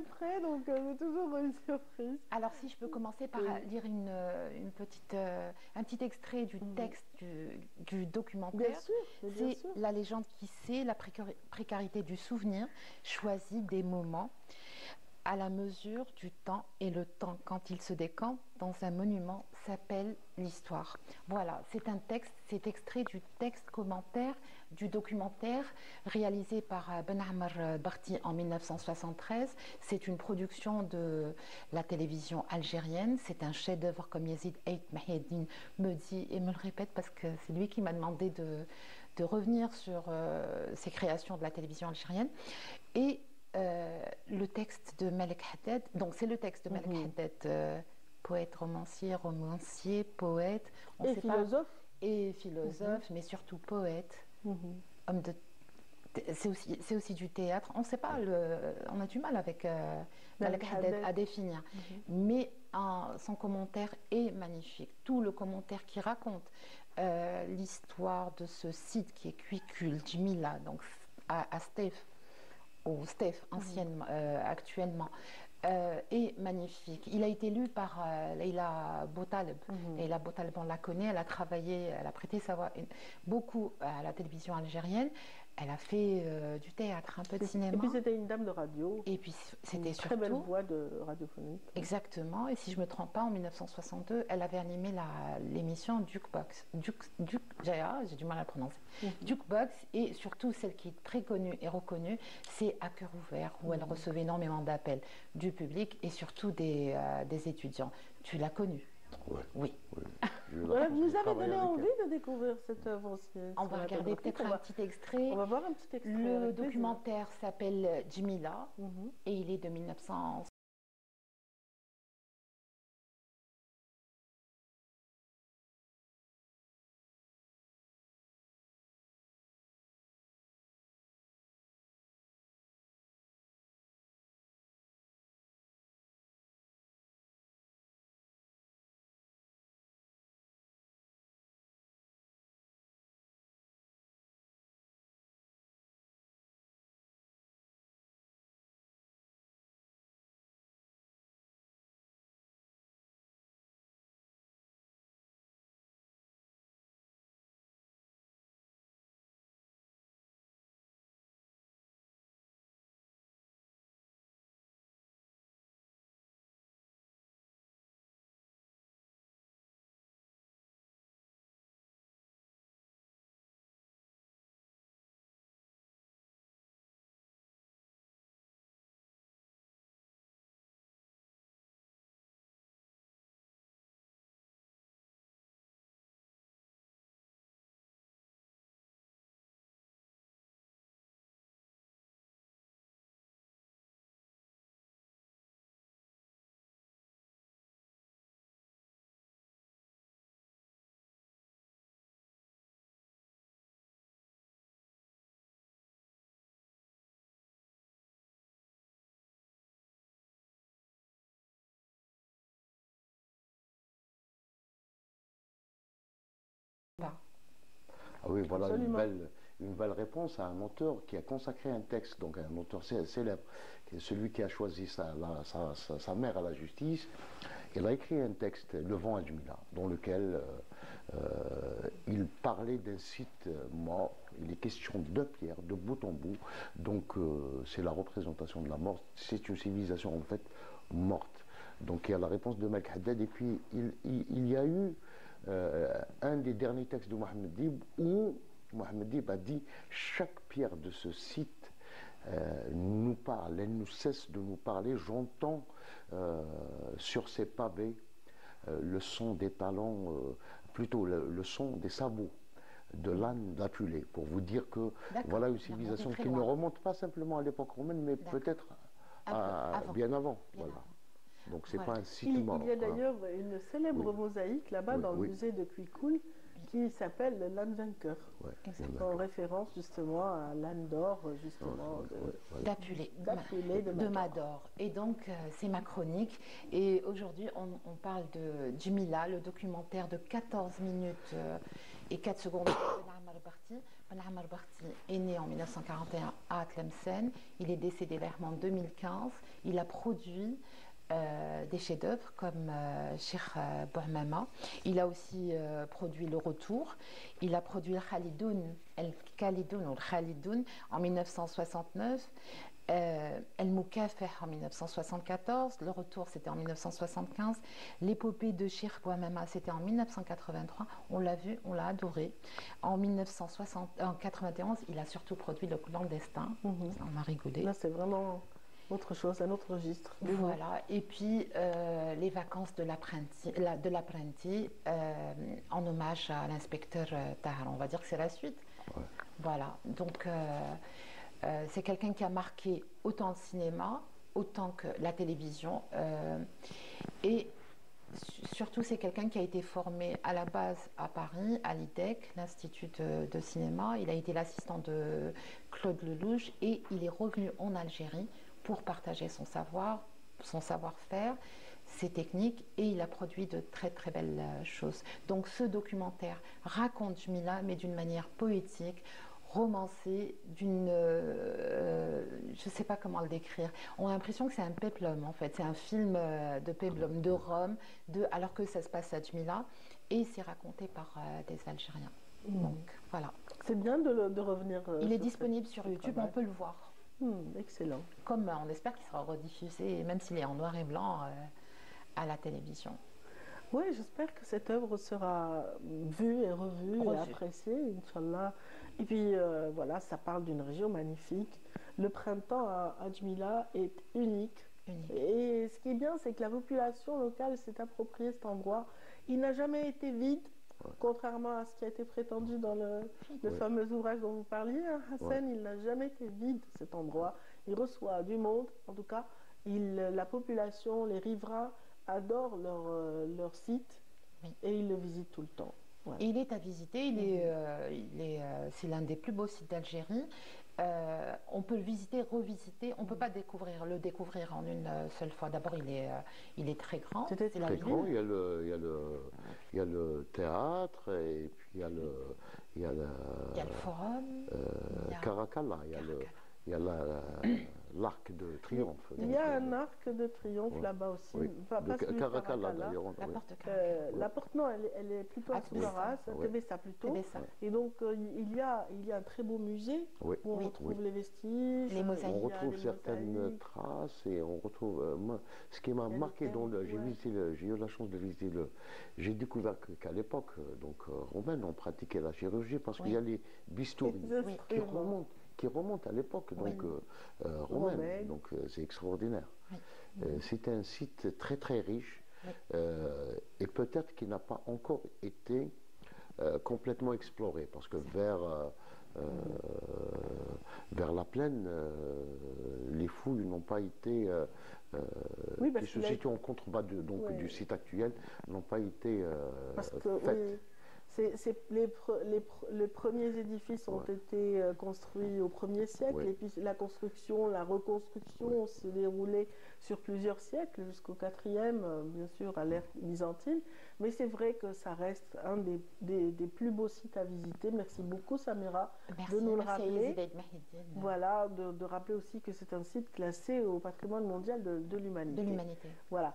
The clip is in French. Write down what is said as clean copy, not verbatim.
près, donc c'est toujours une surprise. Alors, si je peux commencer par lire un petit extrait du texte du documentaire. Bien sûr, bien C'est sûr. la légende qui sait, la précarité du souvenir, choisit des moments à la mesure du temps, et le temps, quand il se décampe dans un monument, s'appelle l'histoire. Voilà, c'est extrait du texte commentaire du documentaire réalisé par Ben Ammar Barti en 1973. C'est une production de la télévision algérienne. C'est un chef-d'œuvre, comme Yazid Ait Mahiedine me dit et me le répète, parce que c'est lui qui m'a demandé de revenir sur ces créations de la télévision algérienne. Et le texte de Malek Haddad, donc c'est le texte de Malek Haddad, poète, romancier, poète, et philosophe. Et philosophe, mais surtout poète, homme de. C'est aussi du théâtre. On ne sait pas, on a du mal avec Malek Haddad à définir. Mais son commentaire est magnifique. Tout le commentaire qui raconte l'histoire de ce site qui est Cuicul, Jmila, donc à Stef, ou Steph, actuellement, est magnifique. Il a été lu par Leila Boutaleb. Leila Boutaleb, on la connaît, elle a travaillé, elle a prêté sa voix beaucoup à la télévision algérienne. Elle a fait du théâtre, un peu de cinéma. Et puis c'était une dame de radio. Et puis c'était surtout... Très belle voix de radiophonique. Exactement. Et si je ne me trompe pas, en 1962, elle avait animé l'émission Jukebox. J'ai du mal à le prononcer. Jukebox, et surtout celle qui est très connue et reconnue, c'est À cœur ouvert, où elle recevait énormément d'appels du public et surtout des étudiants. Tu l'as connue? Oui. Oui. Voilà, vous nous avez donné envie de découvrir cette œuvre aussi. On va regarder peut-être un petit extrait. On va voir un petit extrait. Le documentaire s'appelle Jmila et il est de 1900. Ah oui, voilà une belle réponse à un auteur qui a consacré un texte, donc un auteur célèbre, qui est celui qui a choisi sa mère à la justice. Il a écrit un texte, Le vent à Jmila, dans lequel il parlait d'un site mort. Il est question de pierres, de bout en bout. Donc c'est la représentation de la mort. C'est une civilisation en fait morte. Donc il y a la réponse de Malek Haddad. Et puis il y a eu un des derniers textes de Mohamed Dib où Mohamed Dib a dit chaque pierre de ce site nous parle, elle nous cesse de nous parler. J'entends sur ces pavés le son des talons, plutôt le son des sabots de l'âne d'Apulée, pour vous dire que voilà une civilisation qui ne remonte pas simplement à l'époque romaine, mais peut-être bien avant. Voilà. Donc c'est pas un site mort. Il y a d'ailleurs une célèbre mosaïque là-bas dans le musée de Cuicul qui s'appelle l'âne vainqueur, en référence justement à l'âne d'or justement d'Apulée, de Mador. Et donc c'est ma chronique. Et aujourd'hui on parle de Jmila, le documentaire de 14 minutes Et 4 secondes, Ben Ammar Barti est né en 1941 à Tlemcen. Il est décédé en 2015. Il a produit des chefs-d'œuvre comme Cheikh Bouhamama. Il a aussi produit Le Retour. Il a produit El Khalidoun en 1969. El Moukafeh en 1974, Le Retour c'était en 1975, l'épopée de Cheikh Bouhamama c'était en 1983, on l'a vu, on l'a adoré. En 1991, il a surtout produit Le Clandestin, on a rigolé. Là c'est vraiment autre chose, un autre registre. Voilà, et puis Les Vacances de l'apprenti en hommage à l'inspecteur Tahar, on va dire que c'est la suite. Ouais. Voilà, donc c'est quelqu'un qui a marqué autant le cinéma, autant que la télévision. Et surtout, c'est quelqu'un qui a été formé à la base à Paris, à l'IDEC, l'Institut de cinéma. Il a été l'assistant de Claude Lelouch et il est revenu en Algérie pour partager son savoir, son savoir-faire, ses techniques, et il a produit de très très belles choses. Donc ce documentaire raconte Jmila, mais d'une manière poétique, romancé, je ne sais pas comment le décrire. On a l'impression que c'est un péplum en fait, c'est un film de péplum, de Rome, alors que ça se passe à Jmila, et c'est raconté par des Algériens. Donc voilà. C'est bien de revenir. Il est disponible sur YouTube, on peut le voir. Excellent. Comme on espère qu'il sera rediffusé, même s'il est en noir et blanc, à la télévision. Oui, j'espère que cette œuvre sera vue et revue et appréciée, Inch'Allah. Et puis voilà, ça parle d'une région magnifique. Le printemps à Jmila est unique. Et ce qui est bien, c'est que la population locale s'est appropriée cet endroit. Il n'a jamais été vide, contrairement à ce qui a été prétendu dans le fameux ouvrage dont vous parliez. Hassan, il n'a jamais été vide, cet endroit. Il reçoit du monde, en tout cas. La population, les riverains adorent leur site et ils le visitent tout le temps. Ouais. Et il est à visiter, c'est l'un des plus beaux sites d'Algérie. On peut le visiter, revisiter, on ne peut pas le découvrir en une seule fois. D'abord, il est très grand. C'est très grand, il y a le théâtre, et puis il y a le forum. Caracalla, il y a l'arc de triomphe. Il y a un arc de triomphe là-bas aussi. Oui. Caracalla d'ailleurs. La porte, non, elle est plutôt à Souaras, à Tébessa plutôt. Et donc il y a un très beau musée où on retrouve les vestiges. Les mosaïques. On retrouve certaines traces et on retrouve. Moi, ce qui m'a marqué, j'ai eu la chance de visiter j'ai découvert qu'à l'époque romaine, on pratiquait la chirurgie parce qu'il y a les bistouris qui remontent à l'époque romaine, donc c'est extraordinaire. C'est un site très très riche et peut-être qu'il n'a pas encore été complètement exploré parce que vers la plaine, les fouilles n'ont pas été qui se situent en contrebas du site actuel n'ont pas été faites. Les premiers édifices ont été construits au 1er siècle et puis la construction, la reconstruction s'est déroulée sur plusieurs siècles jusqu'au 4e, bien sûr à l'ère byzantine. Mais c'est vrai que ça reste un des plus beaux sites à visiter. Merci beaucoup Samira de nous le rappeler. Voilà, de rappeler aussi que c'est un site classé au patrimoine mondial de l'humanité. Voilà.